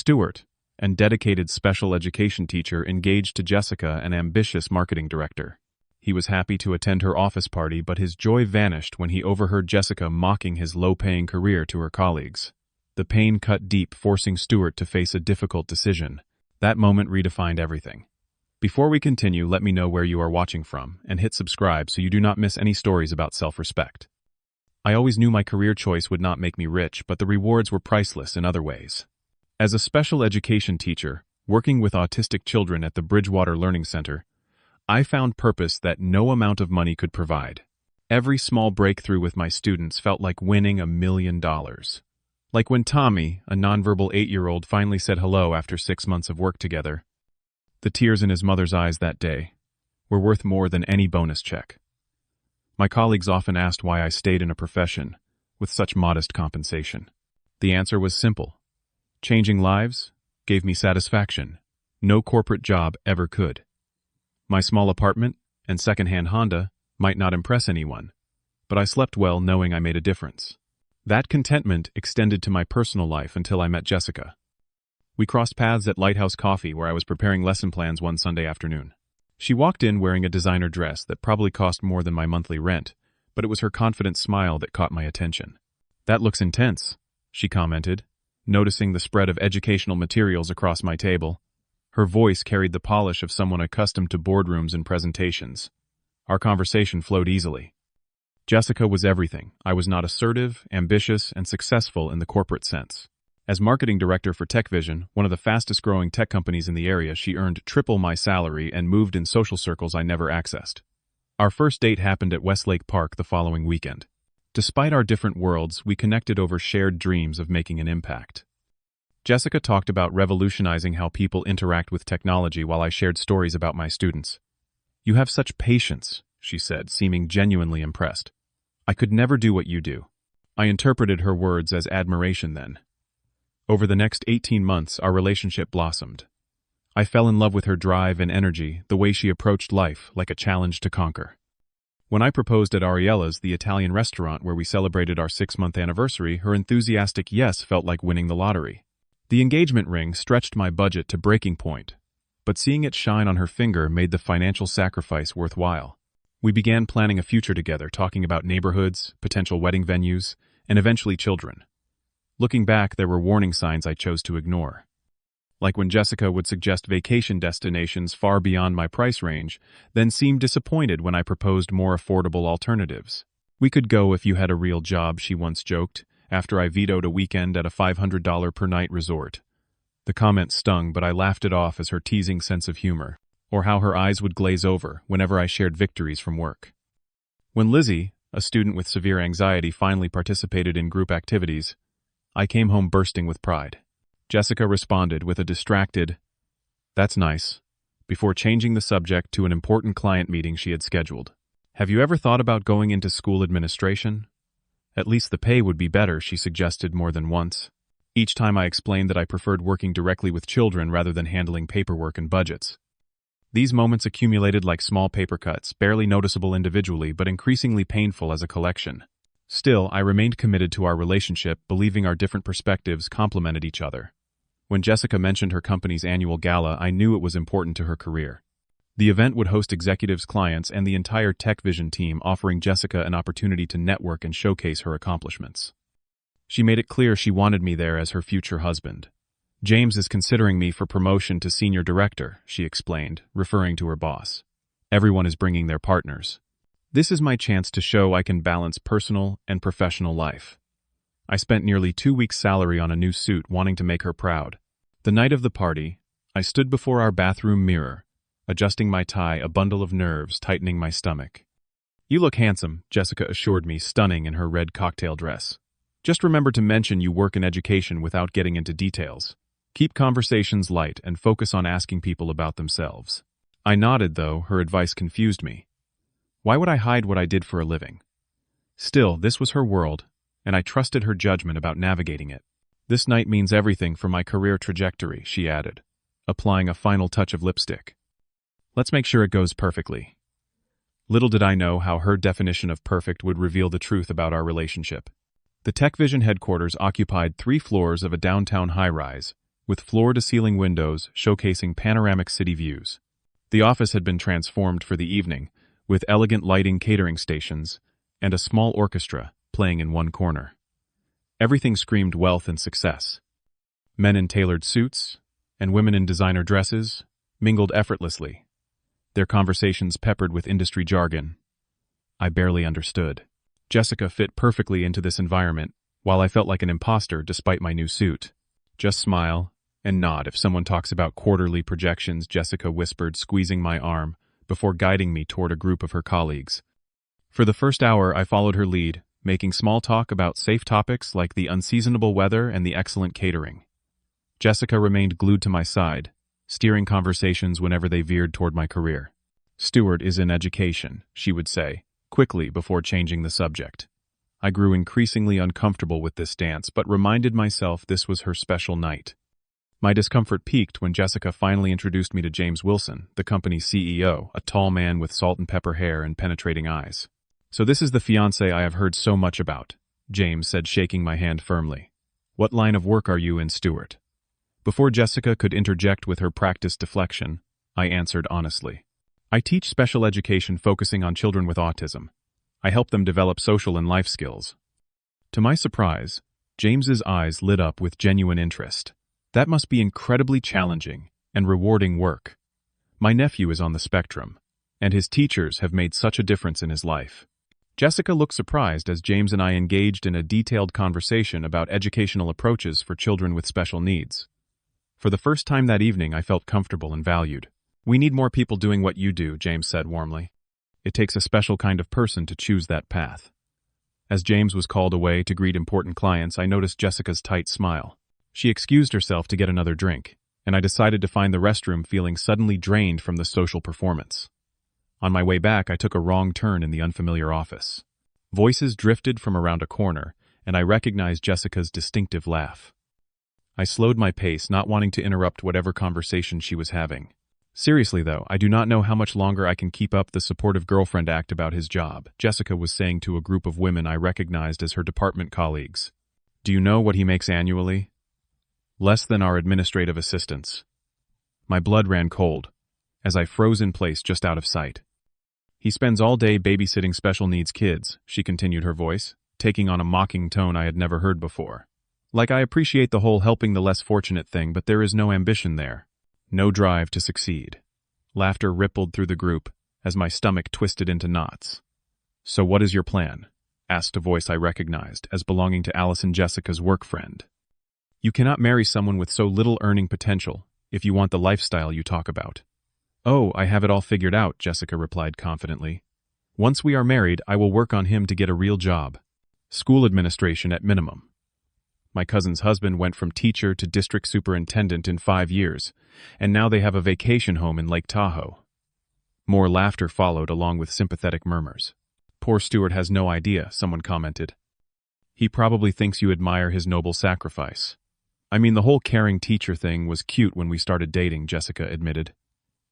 Stuart, and dedicated special education teacher, engaged to Jessica, an ambitious marketing director. He was happy to attend her office party, but his joy vanished when he overheard Jessica mocking his low-paying career to her colleagues. The pain cut deep, forcing Stuart to face a difficult decision. That moment redefined everything. Before we continue, let me know where you are watching from, and hit subscribe so you do not miss any stories about self-respect. I always knew my career choice would not make me rich, but the rewards were priceless in other ways. As a special education teacher, working with autistic children at the Bridgewater Learning Center, I found purpose that no amount of money could provide. Every small breakthrough with my students felt like winning $1 million. Like when Tommy, a nonverbal 8-year-old, finally said hello after 6 months of work together. The tears in his mother's eyes that day were worth more than any bonus check. My colleagues often asked why I stayed in a profession with such modest compensation. The answer was simple. Changing lives gave me satisfaction. No corporate job ever could. My small apartment and second-hand Honda might not impress anyone, but I slept well knowing I made a difference. That contentment extended to my personal life until I met Jessica. We crossed paths at Lighthouse Coffee, where I was preparing lesson plans one Sunday afternoon. She walked in wearing a designer dress that probably cost more than my monthly rent, but it was her confident smile that caught my attention. "That looks intense," she commented, noticing the spread of educational materials across my table. Her voice carried the polish of someone accustomed to boardrooms and presentations. Our conversation flowed easily. Jessica was everything. I was not assertive, ambitious, and successful in the corporate sense. As marketing director for TechVision, one of the fastest-growing tech companies in the area, she earned triple my salary and moved in social circles I never accessed. Our first date happened at Westlake Park the following weekend. Despite our different worlds, we connected over shared dreams of making an impact. Jessica talked about revolutionizing how people interact with technology while I shared stories about my students. "You have such patience," she said, seeming genuinely impressed. "I could never do what you do." I interpreted her words as admiration then. Over the next 18 months, our relationship blossomed. I fell in love with her drive and energy, the way she approached life like a challenge to conquer. When I proposed at Ariella's, the Italian restaurant where we celebrated our 6-month anniversary, her enthusiastic yes felt like winning the lottery. The engagement ring stretched my budget to breaking point, but seeing it shine on her finger made the financial sacrifice worthwhile. We began planning a future together, talking about neighborhoods, potential wedding venues, and eventually children. Looking back, there were warning signs I chose to ignore. Like when Jessica would suggest vacation destinations far beyond my price range, then seemed disappointed when I proposed more affordable alternatives. "We could go if you had a real job," she once joked, after I vetoed a weekend at a $500 per night resort. The comment stung, but I laughed it off as her teasing sense of humor, or how her eyes would glaze over whenever I shared victories from work. When Lizzie, a student with severe anxiety, finally participated in group activities, I came home bursting with pride. Jessica responded with a distracted, "That's nice," before changing the subject to an important client meeting she had scheduled. "Have you ever thought about going into school administration? At least the pay would be better," she suggested more than once. Each time I explained that I preferred working directly with children rather than handling paperwork and budgets. These moments accumulated like small paper cuts, barely noticeable individually but increasingly painful as a collection. Still, I remained committed to our relationship, believing our different perspectives complemented each other. When Jessica mentioned her company's annual gala, I knew it was important to her career. The event would host executives, clients, and the entire TechVision team, offering Jessica an opportunity to network and showcase her accomplishments. She made it clear she wanted me there as her future husband. "James is considering me for promotion to senior director," she explained, referring to her boss. "Everyone is bringing their partners. This is my chance to show I can balance personal and professional life." I spent nearly 2 weeks' salary on a new suit, wanting to make her proud. The night of the party, I stood before our bathroom mirror, adjusting my tie, a bundle of nerves tightening my stomach. "You look handsome," Jessica assured me, stunning in her red cocktail dress. "Just remember to mention you work in education without getting into details. Keep conversations light and focus on asking people about themselves." I nodded, though her advice confused me. Why would I hide what I did for a living? Still, this was her world, and I trusted her judgment about navigating it. "This night means everything for my career trajectory," she added, applying a final touch of lipstick. "Let's make sure it goes perfectly." Little did I know how her definition of perfect would reveal the truth about our relationship. The TechVision headquarters occupied 3 floors of a downtown high-rise, with floor-to-ceiling windows showcasing panoramic city views. The office had been transformed for the evening, with elegant lighting catering stations and a small orchestra playing in one corner. Everything screamed wealth and success. Men in tailored suits and women in designer dresses mingled effortlessly, their conversations peppered with industry jargon I barely understood. Jessica fit perfectly into this environment, while I felt like an imposter despite my new suit. Just smile and nod if someone talks about quarterly projections, Jessica whispered, squeezing my arm before guiding me toward a group of her colleagues. For the first hour, I followed her lead, making small talk about safe topics like the unseasonable weather and the excellent catering. Jessica remained glued to my side, steering conversations whenever they veered toward my career. "Stuart is in education," she would say, quickly before changing the subject. I grew increasingly uncomfortable with this dance, but reminded myself this was her special night. My discomfort peaked when Jessica finally introduced me to James Wilson, the company's CEO, a tall man with salt and pepper hair and penetrating eyes. "So this is the fiancé I have heard so much about," James said, shaking my hand firmly. "What line of work are you in, Stuart?" Before Jessica could interject with her practiced deflection, I answered honestly. "I teach special education focusing on children with autism. I help them develop social and life skills." To my surprise, James's eyes lit up with genuine interest. "That must be incredibly challenging and rewarding work. My nephew is on the spectrum, and his teachers have made such a difference in his life." Jessica looked surprised as James and I engaged in a detailed conversation about educational approaches for children with special needs. For the first time that evening, I felt comfortable and valued. "We need more people doing what you do," James said warmly. "It takes a special kind of person to choose that path." As James was called away to greet important clients, I noticed Jessica's tight smile. She excused herself to get another drink, and I decided to find the restroom feeling suddenly drained from the social performance. On my way back, I took a wrong turn in the unfamiliar office. Voices drifted from around a corner, and I recognized Jessica's distinctive laugh. I slowed my pace, not wanting to interrupt whatever conversation she was having. "Seriously though, I do not know how much longer I can keep up the supportive girlfriend act about his job," Jessica was saying to a group of women I recognized as her department colleagues. "Do you know what he makes annually? Less than our administrative assistants." My blood ran cold, as I froze in place just out of sight. "He spends all day babysitting special needs kids," she continued, her voice taking on a mocking tone I had never heard before. "Like, I appreciate the whole helping the less fortunate thing, but there is no ambition there. No drive to succeed." Laughter rippled through the group as my stomach twisted into knots. "So what is your plan?" asked a voice I recognized as belonging to Alice and Jessica's work friend. "You cannot marry someone with so little earning potential if you want the lifestyle you talk about." "Oh, I have it all figured out," Jessica replied confidently. "Once we are married, I will work on him to get a real job. School administration at minimum. My cousin's husband went from teacher to district superintendent in 5 years, and now they have a vacation home in Lake Tahoe." More laughter followed, along with sympathetic murmurs. "Poor Stuart has no idea," someone commented. "He probably thinks you admire his noble sacrifice." "I mean, the whole caring teacher thing was cute when we started dating," Jessica admitted.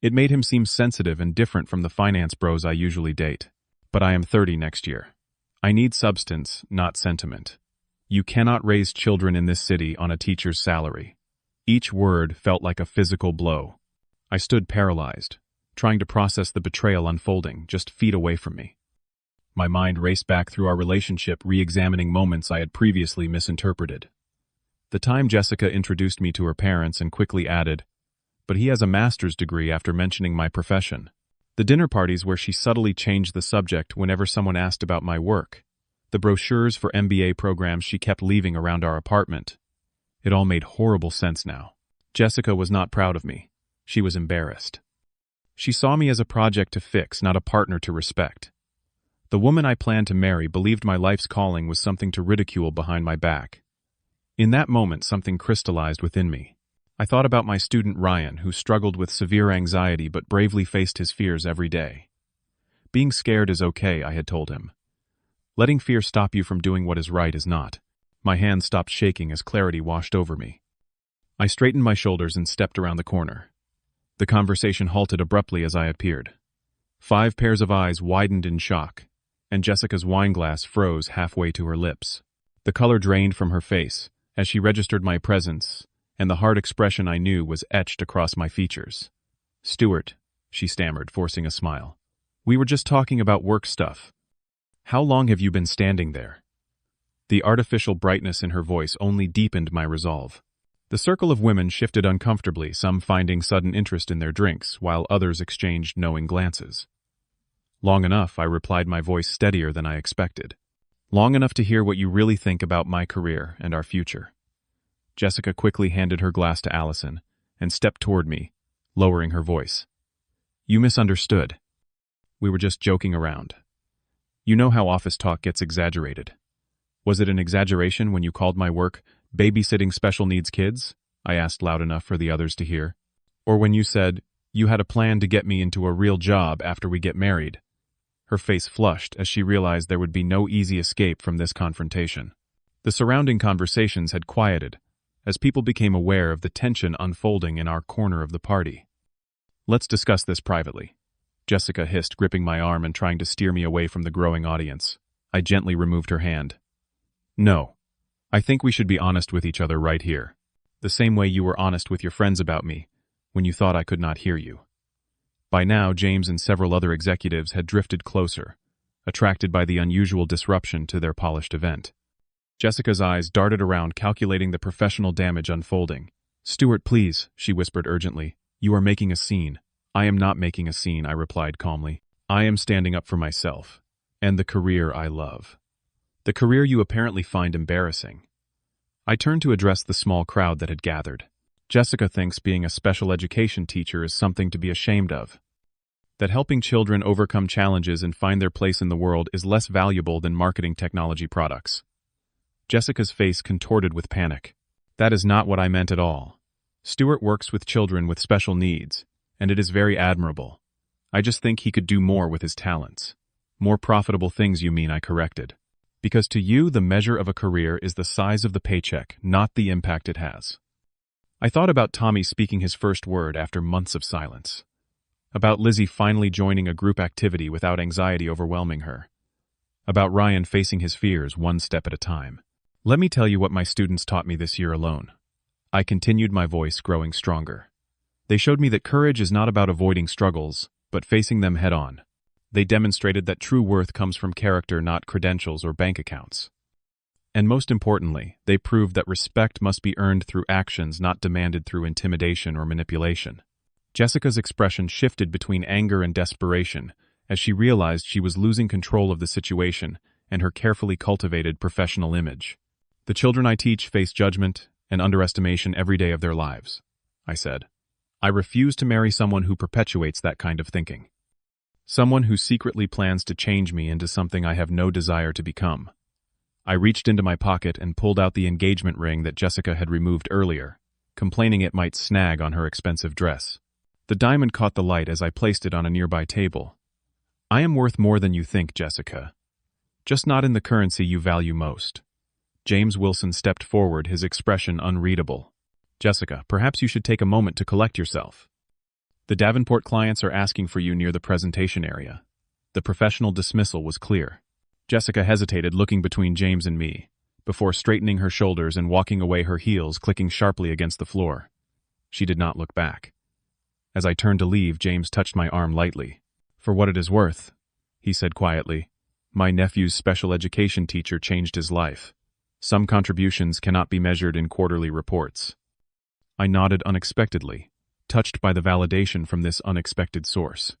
"It made him seem sensitive and different from the finance bros I usually date. But I am 30 next year. I need substance, not sentiment. You cannot raise children in this city on a teacher's salary." Each word felt like a physical blow. I stood paralyzed, trying to process the betrayal unfolding just feet away from me. My mind raced back through our relationship, re-examining moments I had previously misinterpreted. The time Jessica introduced me to her parents and quickly added, "But he has a master's degree," after mentioning my profession. The dinner parties where she subtly changed the subject whenever someone asked about my work. The brochures for MBA programs she kept leaving around our apartment. It all made horrible sense now. Jessica was not proud of me. She was embarrassed. She saw me as a project to fix, not a partner to respect. The woman I planned to marry believed my life's calling was something to ridicule behind my back. In that moment, something crystallized within me. I thought about my student Ryan, who struggled with severe anxiety but bravely faced his fears every day. "Being scared is okay," I had told him. "Letting fear stop you from doing what is right is not." My hands stopped shaking as clarity washed over me. I straightened my shoulders and stepped around the corner. The conversation halted abruptly as I appeared. 5 pairs of eyes widened in shock, and Jessica's wineglass froze halfway to her lips. The color drained from her face as she registered my presence and the hard expression I knew was etched across my features. "Stuart," she stammered, forcing a smile. "We were just talking about work stuff. How long have you been standing there?" The artificial brightness in her voice only deepened my resolve. The circle of women shifted uncomfortably, some finding sudden interest in their drinks, while others exchanged knowing glances. "Long enough," I replied, my voice steadier than I expected. "Long enough to hear what you really think about my career and our future." Jessica quickly handed her glass to Allison and stepped toward me, lowering her voice. "You misunderstood. We were just joking around. You know how office talk gets exaggerated. Was it an exaggeration when you called my work babysitting special needs kids?" I asked loud enough for the others to hear. "Or when you said you had a plan to get me into a real job after we get married?" Her face flushed as she realized there would be no easy escape from this confrontation. The surrounding conversations had quieted, as people became aware of the tension unfolding in our corner of the party. "Let's discuss this privately," Jessica hissed, gripping my arm and trying to steer me away from the growing audience. I gently removed her hand. "No. I think we should be honest with each other right here. The same way you were honest with your friends about me, when you thought I could not hear you." By now, James and several other executives had drifted closer, attracted by the unusual disruption to their polished event. Jessica's eyes darted around, calculating the professional damage unfolding. "Stuart, please," she whispered urgently. "You are making a scene." "I am not making a scene," I replied calmly. "I am standing up for myself, and the career I love. The career you apparently find embarrassing." I turned to address the small crowd that had gathered. "Jessica thinks being a special education teacher is something to be ashamed of. That helping children overcome challenges and find their place in the world is less valuable than marketing technology products." Jessica's face contorted with panic. "That is not what I meant at all. Stuart works with children with special needs, and it is very admirable. I just think he could do more with his talents." "More profitable things, you mean," I corrected. "Because to you, the measure of a career is the size of the paycheck, not the impact it has." I thought about Tommy speaking his first word after months of silence. About Lizzie finally joining a group activity without anxiety overwhelming her. About Ryan facing his fears one step at a time. "Let me tell you what my students taught me this year alone." I continued, my voice growing stronger. "They showed me that courage is not about avoiding struggles, but facing them head-on. They demonstrated that true worth comes from character, not credentials or bank accounts. And most importantly, they proved that respect must be earned through actions, not demanded through intimidation or manipulation." Jessica's expression shifted between anger and desperation as she realized she was losing control of the situation and her carefully cultivated professional image. "The children I teach face judgment and underestimation every day of their lives," I said. "I refuse to marry someone who perpetuates that kind of thinking. Someone who secretly plans to change me into something I have no desire to become." I reached into my pocket and pulled out the engagement ring that Jessica had removed earlier, complaining it might snag on her expensive dress. The diamond caught the light as I placed it on a nearby table. "I am worth more than you think, Jessica. Just not in the currency you value most." James Wilson stepped forward, his expression unreadable. "Jessica, perhaps you should take a moment to collect yourself. The Davenport clients are asking for you near the presentation area." The professional dismissal was clear. Jessica hesitated, looking between James and me, before straightening her shoulders and walking away, her heels clicking sharply against the floor. She did not look back. As I turned to leave, James touched my arm lightly. "For what it is worth," he said quietly, "my nephew's special education teacher changed his life. Some contributions cannot be measured in quarterly reports." I nodded unexpectedly, touched by the validation from this unexpected source.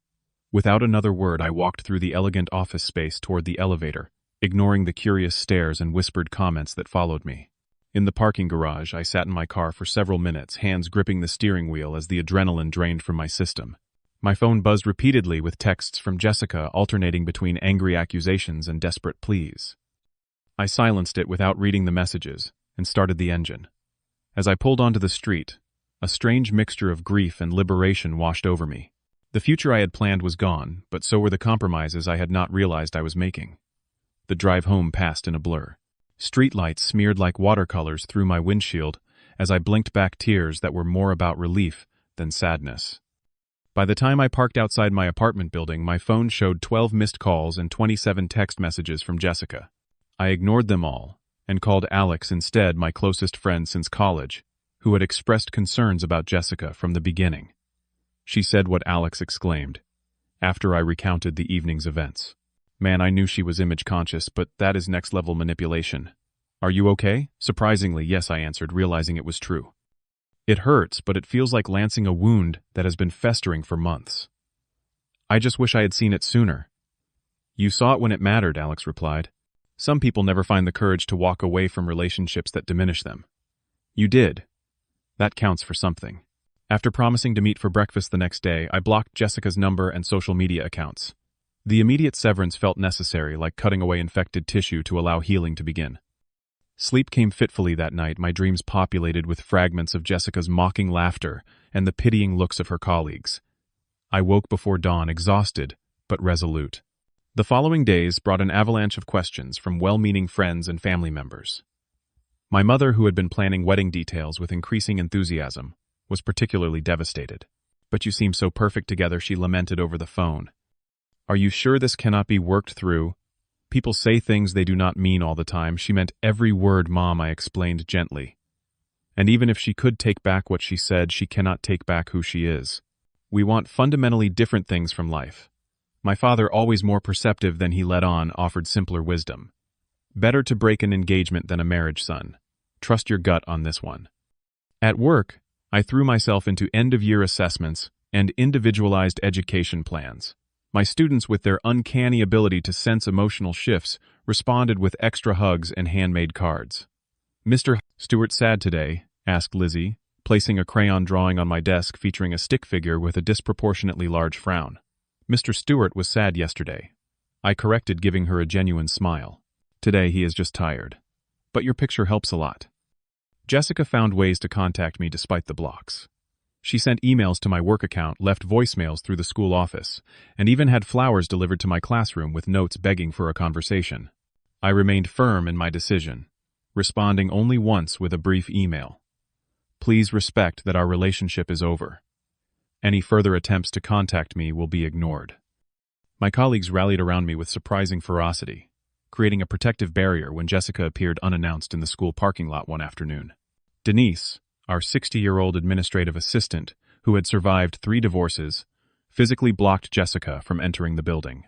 Without another word, I walked through the elegant office space toward the elevator, ignoring the curious stares and whispered comments that followed me. In the parking garage, I sat in my car for several minutes, hands gripping the steering wheel as the adrenaline drained from my system. My phone buzzed repeatedly with texts from Jessica, alternating between angry accusations and desperate pleas. I silenced it without reading the messages and started the engine. As I pulled onto the street, a strange mixture of grief and liberation washed over me. The future I had planned was gone, but so were the compromises I had not realized I was making. The drive home passed in a blur. Streetlights smeared like watercolors through my windshield as I blinked back tears that were more about relief than sadness. By the time I parked outside my apartment building, my phone showed 12 missed calls and 27 text messages from Jessica. I ignored them all and called Alex instead, my closest friend since college, who had expressed concerns about Jessica from the beginning. She said what Alex exclaimed, after I recounted the evening's events. Man, I knew she was image-conscious, but that is next-level manipulation. Are you okay? Surprisingly, yes, I answered, realizing it was true. It hurts, but it feels like lancing a wound that has been festering for months. I just wish I had seen it sooner. You saw it when it mattered, Alex replied. Some people never find the courage to walk away from relationships that diminish them. You did. That counts for something. After promising to meet for breakfast the next day, I blocked Jessica's number and social media accounts. The immediate severance felt necessary, like cutting away infected tissue to allow healing to begin. Sleep came fitfully that night, my dreams populated with fragments of Jessica's mocking laughter and the pitying looks of her colleagues. I woke before dawn, exhausted, but resolute. The following days brought an avalanche of questions from well-meaning friends and family members. My mother, who had been planning wedding details with increasing enthusiasm, was particularly devastated. But you seem so perfect together, she lamented over the phone. Are you sure this cannot be worked through? People say things they do not mean all the time. She meant every word, Mom, I explained gently. And even if she could take back what she said, she cannot take back who she is. We want fundamentally different things from life. My father, always more perceptive than he let on, offered simpler wisdom. Better to break an engagement than a marriage, son. Trust your gut on this one. At work, I threw myself into end-of-year assessments and individualized education plans. My students, with their uncanny ability to sense emotional shifts, responded with extra hugs and handmade cards. Mr. Stuart sad today? Asked Lizzie, placing a crayon drawing on my desk featuring a stick figure with a disproportionately large frown. Mr. Stuart was sad yesterday. I corrected, giving her a genuine smile. Today he is just tired. But your picture helps a lot. Jessica found ways to contact me despite the blocks. She sent emails to my work account, left voicemails through the school office, and even had flowers delivered to my classroom with notes begging for a conversation. I remained firm in my decision, responding only once with a brief email. Please respect that our relationship is over. Any further attempts to contact me will be ignored. My colleagues rallied around me with surprising ferocity, creating a protective barrier when Jessica appeared unannounced in the school parking lot one afternoon. Denise, our 60-year-old administrative assistant, who had survived 3 divorces, physically blocked Jessica from entering the building.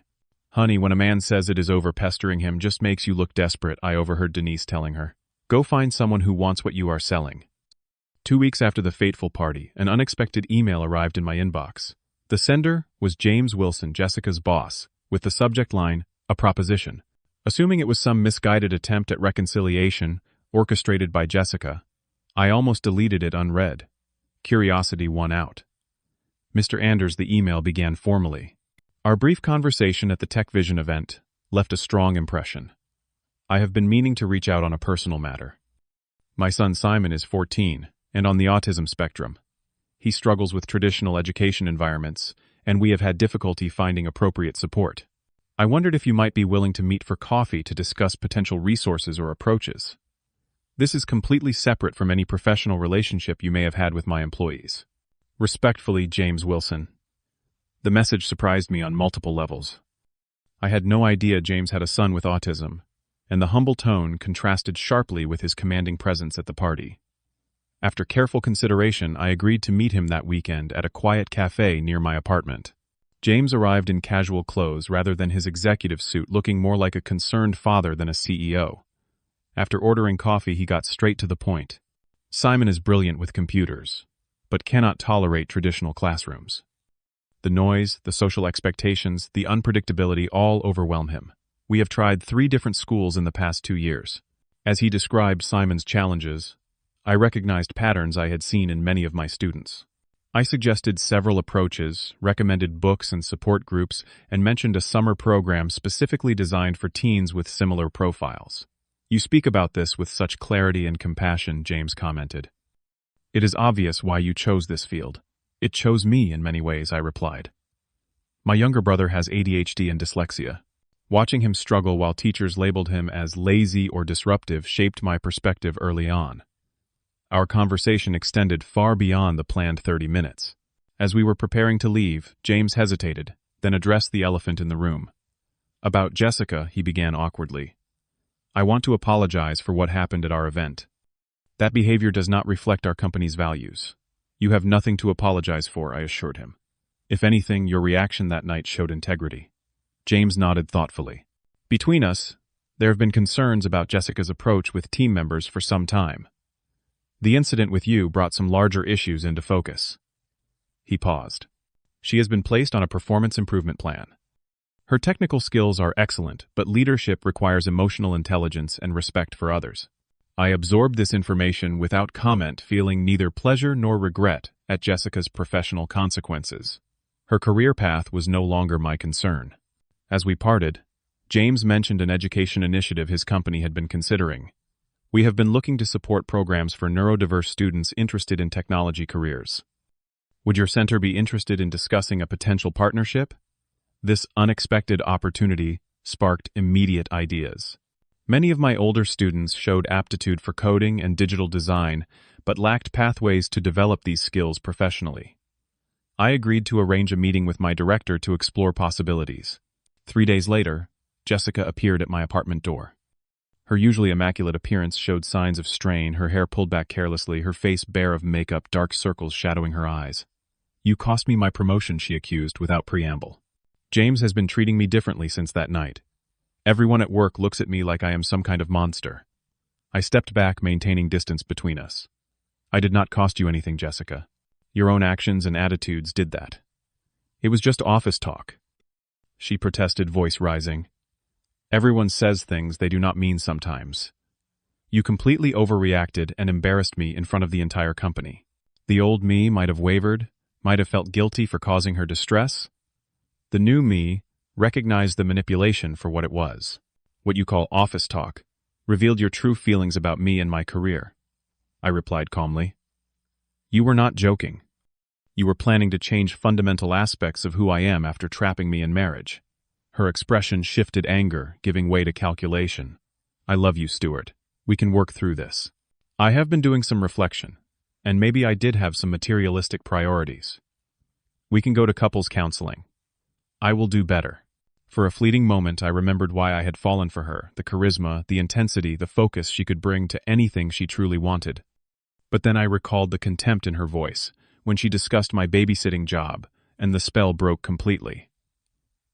Honey, when a man says it is over, pestering him just makes you look desperate, I overheard Denise telling her. Go find someone who wants what you are selling. 2 weeks after the fateful party, an unexpected email arrived in my inbox. The sender was James Wilson, Jessica's boss, with the subject line, a proposition. Assuming it was some misguided attempt at reconciliation, orchestrated by Jessica, I almost deleted it unread. Curiosity won out. Mr. Anders, the email began formally. Our brief conversation at the Tech Vision event left a strong impression. I have been meaning to reach out on a personal matter. My son Simon is 14 and on the autism spectrum. He struggles with traditional education environments, and we have had difficulty finding appropriate support. I wondered if you might be willing to meet for coffee to discuss potential resources or approaches. This is completely separate from any professional relationship you may have had with my employees. Respectfully, James Wilson. The message surprised me on multiple levels. I had no idea James had a son with autism, and the humble tone contrasted sharply with his commanding presence at the party. After careful consideration, I agreed to meet him that weekend at a quiet cafe near my apartment. James arrived in casual clothes rather than his executive suit, looking more like a concerned father than a CEO. After ordering coffee, he got straight to the point. Simon is brilliant with computers, but cannot tolerate traditional classrooms. The noise, the social expectations, the unpredictability all overwhelm him. We have tried 3 different schools in the past 2 years. As he described Simon's challenges, I recognized patterns I had seen in many of my students. I suggested several approaches, recommended books and support groups, and mentioned a summer program specifically designed for teens with similar profiles. You speak about this with such clarity and compassion, James commented. It is obvious why you chose this field. It chose me in many ways, I replied. My younger brother has ADHD and dyslexia. Watching him struggle while teachers labeled him as lazy or disruptive shaped my perspective early on. Our conversation extended far beyond the planned 30 minutes. As we were preparing to leave, James hesitated, then addressed the elephant in the room. About Jessica, he began awkwardly. I want to apologize for what happened at our event. That behavior does not reflect our company's values. You have nothing to apologize for, I assured him. If anything, your reaction that night showed integrity. James nodded thoughtfully. Between us, there have been concerns about Jessica's approach with team members for some time. The incident with you brought some larger issues into focus. He paused. She has been placed on a performance improvement plan. Her technical skills are excellent, but leadership requires emotional intelligence and respect for others. I absorbed this information without comment, feeling neither pleasure nor regret at Jessica's professional consequences. Her career path was no longer my concern. As we parted, James mentioned an education initiative his company had been considering. We have been looking to support programs for neurodiverse students interested in technology careers. Would your center be interested in discussing a potential partnership? This unexpected opportunity sparked immediate ideas. Many of my older students showed aptitude for coding and digital design, but lacked pathways to develop these skills professionally. I agreed to arrange a meeting with my director to explore possibilities. 3 days later, Jessica appeared at my apartment door. Her usually immaculate appearance showed signs of strain, her hair pulled back carelessly, her face bare of makeup, dark circles shadowing her eyes. "You cost me my promotion," she accused without preamble. "James has been treating me differently since that night. Everyone at work looks at me like I am some kind of monster." I stepped back, maintaining distance between us. "I did not cost you anything, Jessica. Your own actions and attitudes did that. It was just office talk," she protested, voice rising. "Everyone says things they do not mean sometimes. You completely overreacted and embarrassed me in front of the entire company. The old me might have wavered, might have felt guilty for causing her distress. The new me recognized the manipulation for what it was. What you call office talk revealed your true feelings about me and my career," I replied calmly. "You were not joking. You were planning to change fundamental aspects of who I am after trapping me in marriage." Her expression shifted, anger giving way to calculation. "I love you, Stuart. We can work through this. I have been doing some reflection, and maybe I did have some materialistic priorities. We can go to couples counseling. I will do better." For a fleeting moment, I remembered why I had fallen for her, the charisma, the intensity, the focus she could bring to anything she truly wanted. But then I recalled the contempt in her voice when she discussed my babysitting job, and the spell broke completely.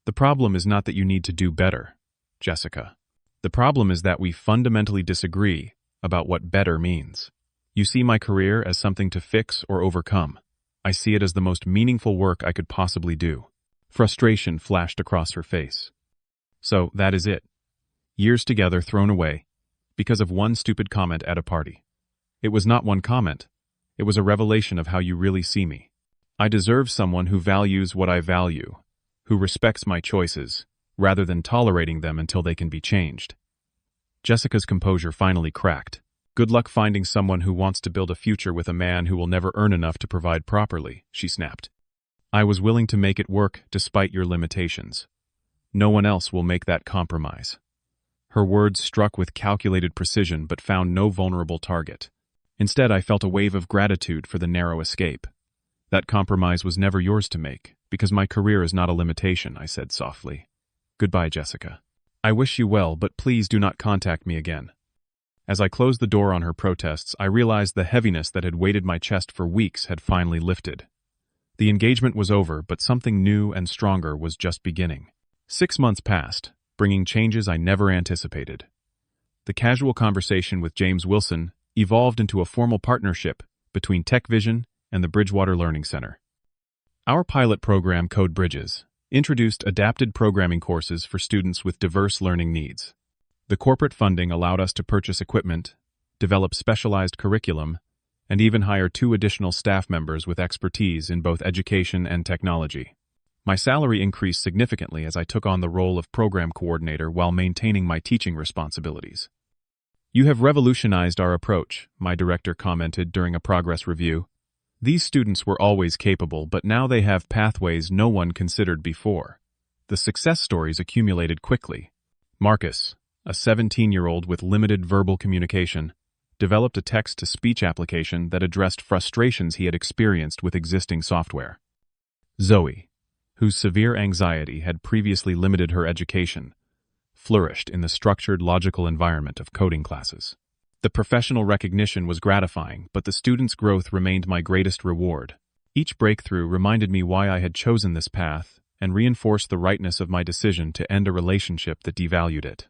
"The problem is not that you need to do better, Jessica. The problem is that we fundamentally disagree about what better means. You see my career as something to fix or overcome. I see it as the most meaningful work I could possibly do." Frustration flashed across her face. "So, that is it. Years together thrown away because of one stupid comment at a party. It was not one comment. It was a revelation of how you really see me. I deserve someone who values what I value, who respects my choices, rather than tolerating them until they can be changed." Jessica's composure finally cracked. "Good luck finding someone who wants to build a future with a man who will never earn enough to provide properly," she snapped. "I was willing to make it work despite your limitations. No one else will make that compromise." Her words struck with calculated precision but found no vulnerable target. Instead, I felt a wave of gratitude for the narrow escape. "That compromise was never yours to make, because my career is not a limitation," I said softly. "Goodbye, Jessica. I wish you well, but please do not contact me again." As I closed the door on her protests, I realized the heaviness that had weighted my chest for weeks had finally lifted. The engagement was over, but something new and stronger was just beginning. 6 months passed, bringing changes I never anticipated. The casual conversation with James Wilson evolved into a formal partnership between Tech Vision and the Bridgewater Learning Center. Our pilot program, Code Bridges, introduced adapted programming courses for students with diverse learning needs. The corporate funding allowed us to purchase equipment, develop specialized curriculum, and even hire 2 additional staff members with expertise in both education and technology. My salary increased significantly as I took on the role of program coordinator while maintaining my teaching responsibilities. "You have revolutionized our approach," my director commented during a progress review. "These students were always capable, but now they have pathways no one considered before." The success stories accumulated quickly. Marcus, a 17-year-old with limited verbal communication, developed a text-to-speech application that addressed frustrations he had experienced with existing software. Zoe, whose severe anxiety had previously limited her education, flourished in the structured, logical environment of coding classes. The professional recognition was gratifying, but the students' growth remained my greatest reward. Each breakthrough reminded me why I had chosen this path and reinforced the rightness of my decision to end a relationship that devalued it.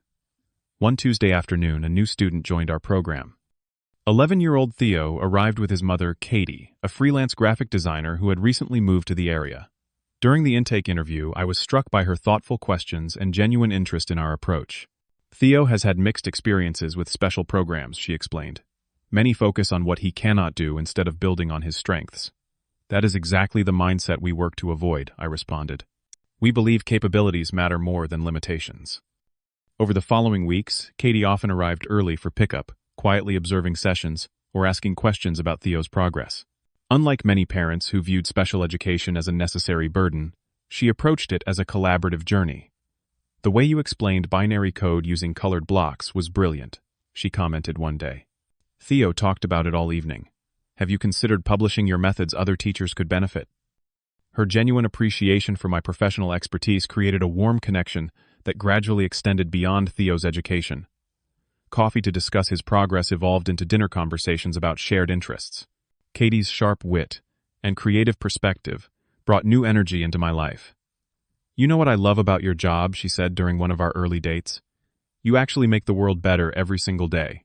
One Tuesday afternoon, a new student joined our program. 11-year-old Theo arrived with his mother, Katie, a freelance graphic designer who had recently moved to the area. During the intake interview, I was struck by her thoughtful questions and genuine interest in our approach. Theo has had mixed experiences with special programs, she explained. Many focus on what he cannot do instead of building on his strengths. That is exactly the mindset we work to avoid, I responded. We believe capabilities matter more than limitations. Over the following weeks, Katie often arrived early for pickup, quietly observing sessions or asking questions about Theo's progress. Unlike many parents who viewed special education as a necessary burden, she approached it as a collaborative journey. The way you explained binary code using colored blocks was brilliant, she commented one day. Theo talked about it all evening. Have you considered publishing your methods other teachers could benefit? Her genuine appreciation for my professional expertise created a warm connection that gradually extended beyond Theo's education. Coffee to discuss his progress evolved into dinner conversations about shared interests. Katie's sharp wit and creative perspective brought new energy into my life. You know what I love about your job, she said during one of our early dates. You actually make the world better every single day.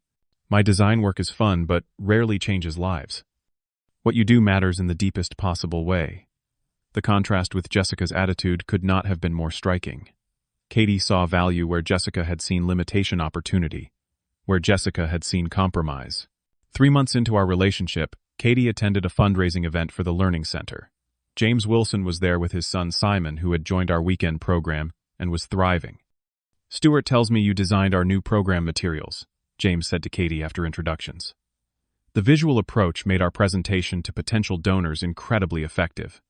My design work is fun, but rarely changes lives. What you do matters in the deepest possible way. The contrast with Jessica's attitude could not have been more striking. Katie saw value where Jessica had seen limitation opportunity, where Jessica had seen compromise. 3 months into our relationship, Katie attended a fundraising event for the Learning Center. James Wilson was there with his son Simon, who had joined our weekend program and was thriving. Stuart tells me you designed our new program materials, James said to Katie after introductions. The visual approach made our presentation to potential donors incredibly effective.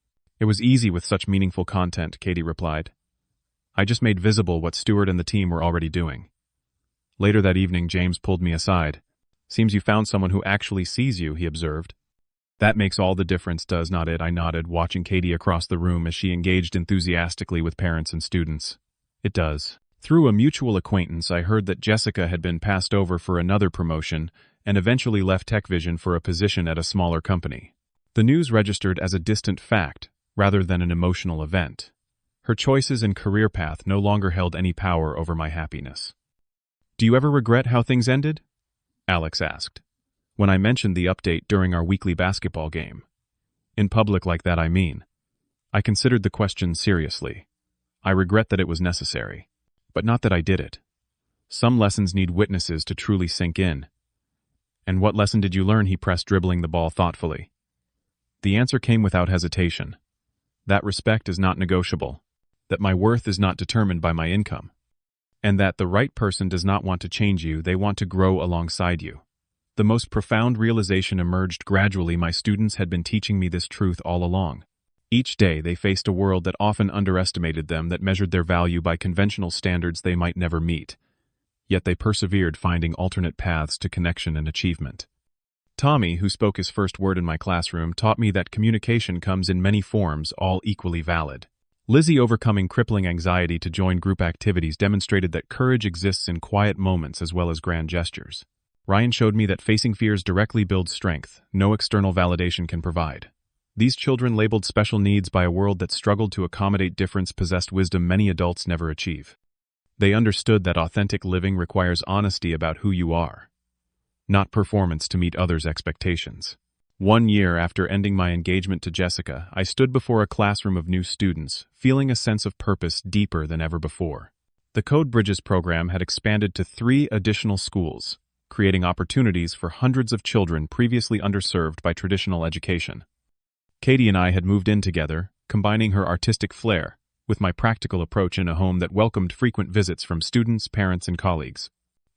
It was easy with such meaningful content, Katie replied. I just made visible what Stuart and the team were already doing. Later that evening, James pulled me aside. Seems you found someone who actually sees you, he observed. That makes all the difference, does not it? I nodded, watching Katie across the room as she engaged enthusiastically with parents and students. It does. Through a mutual acquaintance, I heard that Jessica had been passed over for another promotion and eventually left TechVision for a position at a smaller company. The news registered as a distant fact, rather than an emotional event. Her choices and career path no longer held any power over my happiness. Do you ever regret how things ended? Alex asked, when I mentioned the update during our weekly basketball game. In public like that, I mean. I considered the question seriously. I regret that it was necessary, but not that I did it. Some lessons need witnesses to truly sink in. And what lesson did you learn? He pressed, dribbling the ball thoughtfully. The answer came without hesitation. That respect is not negotiable, that my worth is not determined by my income, and that the right person does not want to change you, they want to grow alongside you. The most profound realization emerged gradually. My students had been teaching me this truth all along. Each day they faced a world that often underestimated them, that measured their value by conventional standards they might never meet. Yet they persevered, finding alternate paths to connection and achievement. Tommy, who spoke his first word in my classroom, taught me that communication comes in many forms, all equally valid. Lizzie, overcoming crippling anxiety to join group activities, demonstrated that courage exists in quiet moments as well as grand gestures. Ryan showed me that facing fears directly builds strength no external validation can provide. These children, labeled special needs by a world that struggled to accommodate difference, possessed wisdom many adults never achieve. They understood that authentic living requires honesty about who you are, not performance to meet others' expectations. 1 year after ending my engagement to Jessica, I stood before a classroom of new students, feeling a sense of purpose deeper than ever before. The Code Bridges program had expanded to 3 additional schools, creating opportunities for hundreds of children previously underserved by traditional education. Katie and I had moved in together, combining her artistic flair with my practical approach in a home that welcomed frequent visits from students, parents, and colleagues.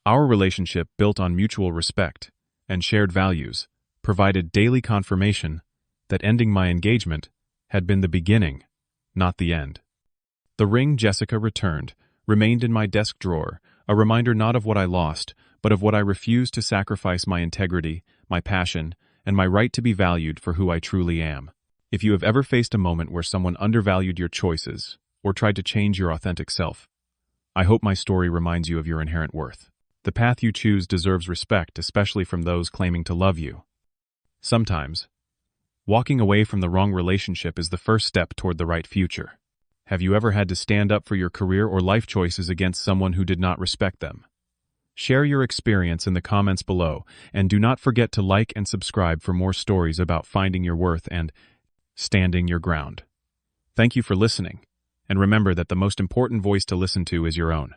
Our relationship, built on mutual respect and shared values, provided daily confirmation that ending my engagement had been the beginning, not the end. The ring Jessica returned remained in my desk drawer, a reminder not of what I lost, but of what I refused to sacrifice: my integrity, my passion, and my right to be valued for who I truly am. If you have ever faced a moment where someone undervalued your choices or tried to change your authentic self, I hope my story reminds you of your inherent worth. The path you choose deserves respect, especially from those claiming to love you. Sometimes, walking away from the wrong relationship is the first step toward the right future. Have you ever had to stand up for your career or life choices against someone who did not respect them? Share your experience in the comments below, and do not forget to like and subscribe for more stories about finding your worth and standing your ground. Thank you for listening, and remember that the most important voice to listen to is your own.